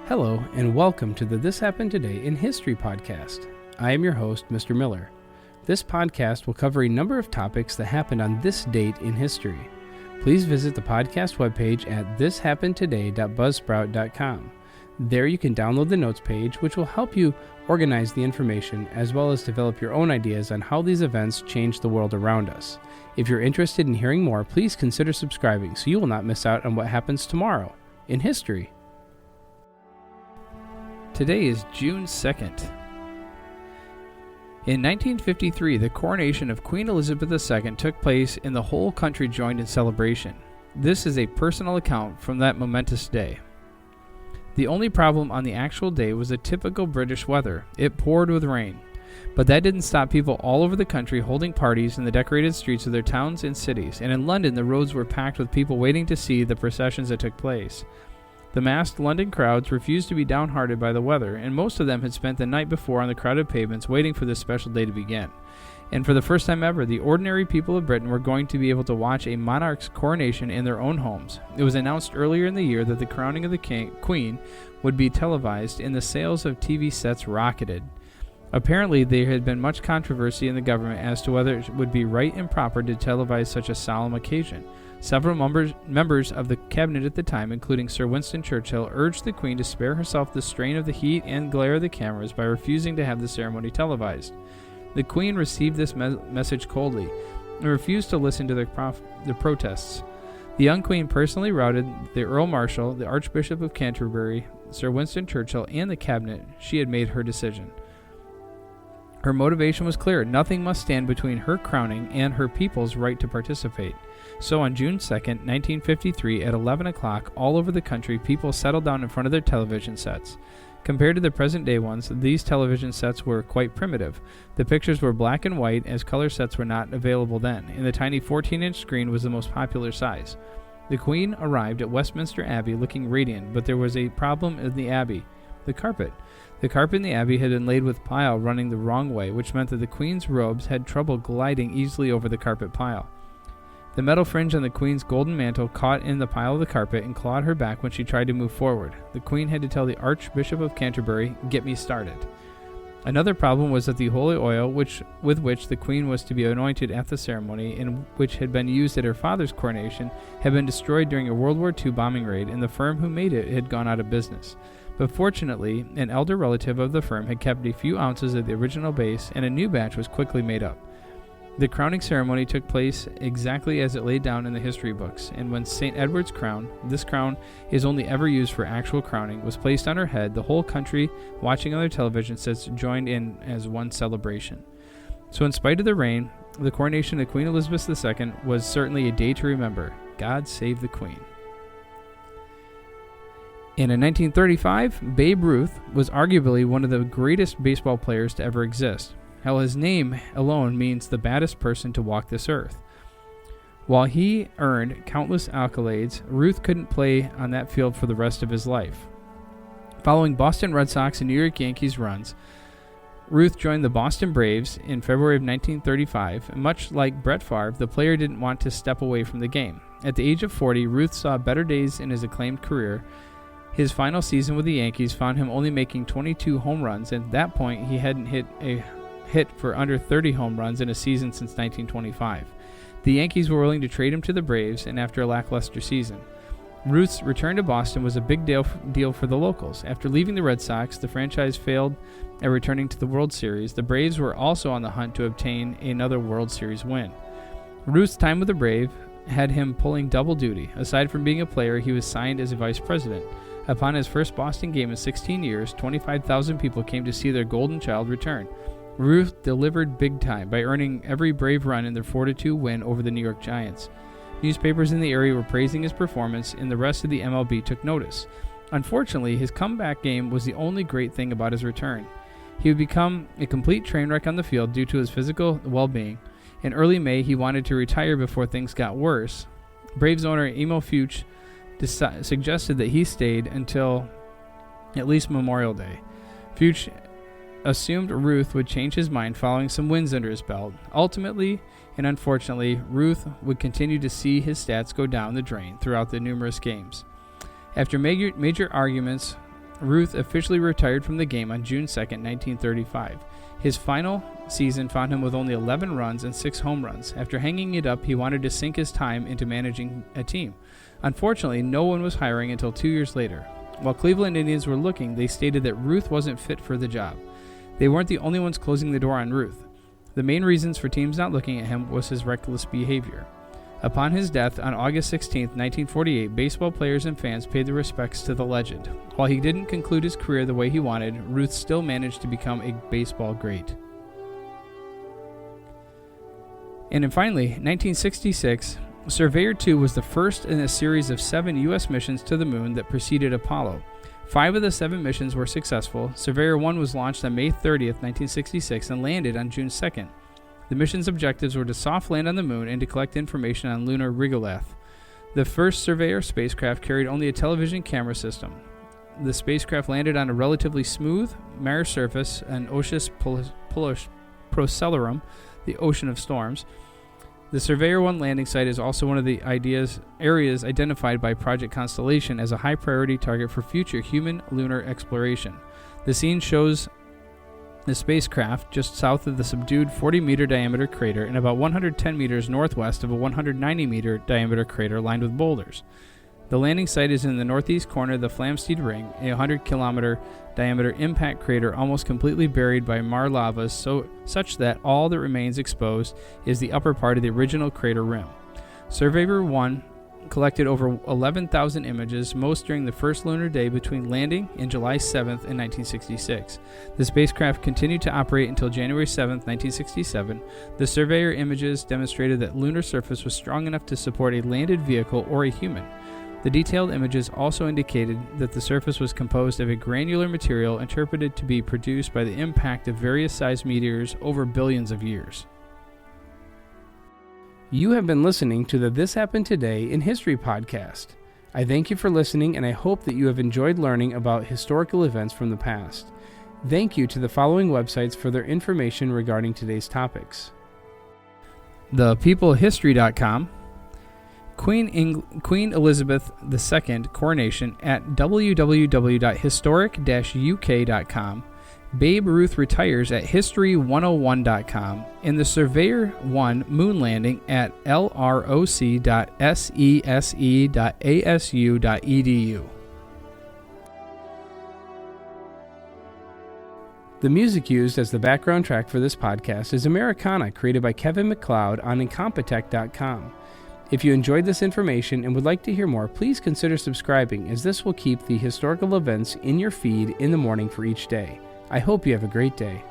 Hello, and welcome to the This Happened Today in History podcast. I am your host, Mr. Miller. This podcast will cover a number of topics that happened on this date in history. Please visit the podcast webpage at thishappenedtoday.buzzsprout.com. There you can download the notes page, which will help you organize the information as well as develop your own ideas on how these events change the world around us. If you're interested in hearing more, please consider subscribing so you will not miss out on what happens tomorrow in history. Today is June 2nd. In 1953, the coronation of Queen Elizabeth II took place and the whole country joined in celebration. This is a personal account from that momentous day. The only problem on the actual day was the typical British weather. It poured with rain. But that didn't stop people all over the country holding parties in the decorated streets of their towns and cities, and in London the roads were packed with people waiting to see the processions that took place. The massed London crowds refused to be downhearted by the weather, and most of them had spent the night before on the crowded pavements waiting for this special day to begin. And for the first time ever, the ordinary people of Britain were going to be able to watch a monarch's coronation in their own homes. It was announced earlier in the year that the crowning of the Queen would be televised, and the sales of TV sets rocketed. Apparently, there had been much controversy in the government as to whether it would be right and proper to televise such a solemn occasion. Several members of the cabinet at the time, including Sir Winston Churchill, urged the Queen to spare herself the strain of the heat and glare of the cameras by refusing to have the ceremony televised. The Queen received this message coldly and refused to listen to the protests. The young Queen personally routed the Earl Marshal, the Archbishop of Canterbury, Sir Winston Churchill, and the cabinet. She had made her decision. Her motivation was clear. Nothing must stand between her crowning and her people's right to participate. So on June 2nd, 1953, at 11 o'clock, all over the country, people settled down in front of their television sets. Compared to the present-day ones, these television sets were quite primitive. The pictures were black and white, as color sets were not available then, and the tiny 14-inch screen was the most popular size. The Queen arrived at Westminster Abbey looking radiant, but there was a problem in the Abbey: the carpet. The carpet in the Abbey had been laid with pile running the wrong way, which meant that the Queen's robes had trouble gliding easily over the carpet pile. The metal fringe on the Queen's golden mantle caught in the pile of the carpet and clawed her back when she tried to move forward. The Queen had to tell the Archbishop of Canterbury, "Get me started." Another problem was that the holy oil with which the Queen was to be anointed at the ceremony, and which had been used at her father's coronation, had been destroyed during a World War II bombing raid, and the firm who made it had gone out of business. But fortunately, an elder relative of the firm had kept a few ounces of the original base, and a new batch was quickly made up. The crowning ceremony took place exactly as it laid down in the history books, and when St. Edward's crown, this crown is only ever used for actual crowning, was placed on her head, the whole country, watching on their television sets, joined in as one celebration. So in spite of the rain, the coronation of Queen Elizabeth II was certainly a day to remember. God save the Queen. And in 1935, Babe Ruth was arguably one of the greatest baseball players to ever exist. Hell, his name alone means the baddest person to walk this earth. While he earned countless accolades, Ruth couldn't play on that field for the rest of his life. Following Boston Red Sox and New York Yankees runs, Ruth joined the Boston Braves in February of 1935. Much like Brett Favre, the player didn't want to step away from the game. At the age of 40, Ruth saw better days in his acclaimed career. His final season with the Yankees found him only making 22 home runs, and at that point he hadn't hit for under 30 home runs in a season since 1925. The Yankees were willing to trade him to the Braves, and after a lackluster season, Ruth's return to Boston was a big deal for the locals. After leaving the Red Sox, the franchise failed at returning to the World Series. The Braves were also on the hunt to obtain another World Series win. Ruth's time with the Braves had him pulling double duty. Aside from being a player, he was signed as a vice president. Upon his first Boston game in 16 years, 25,000 people came to see their golden child return. Ruth delivered big time by earning every Brave run in their 4-2 win over the New York Giants. Newspapers in the area were praising his performance, and the rest of the MLB took notice. Unfortunately, his comeback game was the only great thing about his return. He would become a complete train wreck on the field due to his physical well-being. In early May, he wanted to retire before things got worse. Braves owner Emil Fuchs suggested that he stayed until at least Memorial Day. Fuchs assumed Ruth would change his mind following some wins under his belt. Ultimately, and unfortunately, Ruth would continue to see his stats go down the drain throughout the numerous games. After major arguments Ruth officially retired from the game on June 2, 1935. His final season found him with only 11 runs and 6 home runs. After hanging it up, he wanted to sink his time into managing a team. Unfortunately, no one was hiring until 2 years later. While Cleveland Indians were looking, they stated that Ruth wasn't fit for the job. They weren't the only ones closing the door on Ruth. The main reasons for teams not looking at him was his reckless behavior. Upon his death on August 16, 1948, baseball players and fans paid their respects to the legend. While he didn't conclude his career the way he wanted, Ruth still managed to become a baseball great. And then finally, 1966, Surveyor 2 was the first in a series of 7 U.S. missions to the moon that preceded Apollo. 5 of the 7 missions were successful. Surveyor 1 was launched on May 30, 1966, and landed on June 2nd. The mission's objectives were to soft land on the moon and to collect information on lunar regolith. The first Surveyor spacecraft carried only a television camera system. The spacecraft landed on a relatively smooth Mars surface, an Oceus Procellarum, the ocean of storms. The Surveyor 1 landing site is also one of the areas identified by Project Constellation as a high-priority target for future human lunar exploration. The scene shows the spacecraft just south of the subdued 40-meter diameter crater and about 110 meters northwest of a 190-meter diameter crater lined with boulders. The landing site is in the northeast corner of the Flamsteed Ring, a 100-kilometer diameter impact crater almost completely buried by Mar lavas, such that all that remains exposed is the upper part of the original crater rim. Surveyor 1 collected over 11,000 images, most during the first lunar day between landing and July 7th in 1966. The spacecraft continued to operate until January 7th, 1967. The Surveyor images demonstrated that lunar surface was strong enough to support a landed vehicle or a human. The detailed images also indicated that the surface was composed of a granular material interpreted to be produced by the impact of various sized meteors over billions of years. You have been listening to the This Happened Today in History podcast. I thank you for listening, and I hope that you have enjoyed learning about historical events from the past. Thank you to the following websites for their information regarding today's topics: thepeoplehistory.com, Queen Elizabeth II coronation at www.historic-uk.com, Babe Ruth retires at history101.com, and the Surveyor 1 moon landing at lroc.sese.asu.edu. The music used as the background track for this podcast is Americana, created by Kevin MacLeod on Incompetech.com. If you enjoyed this information and would like to hear more, please consider subscribing, as this will keep the historical events in your feed in the morning for each day. I hope you have a great day.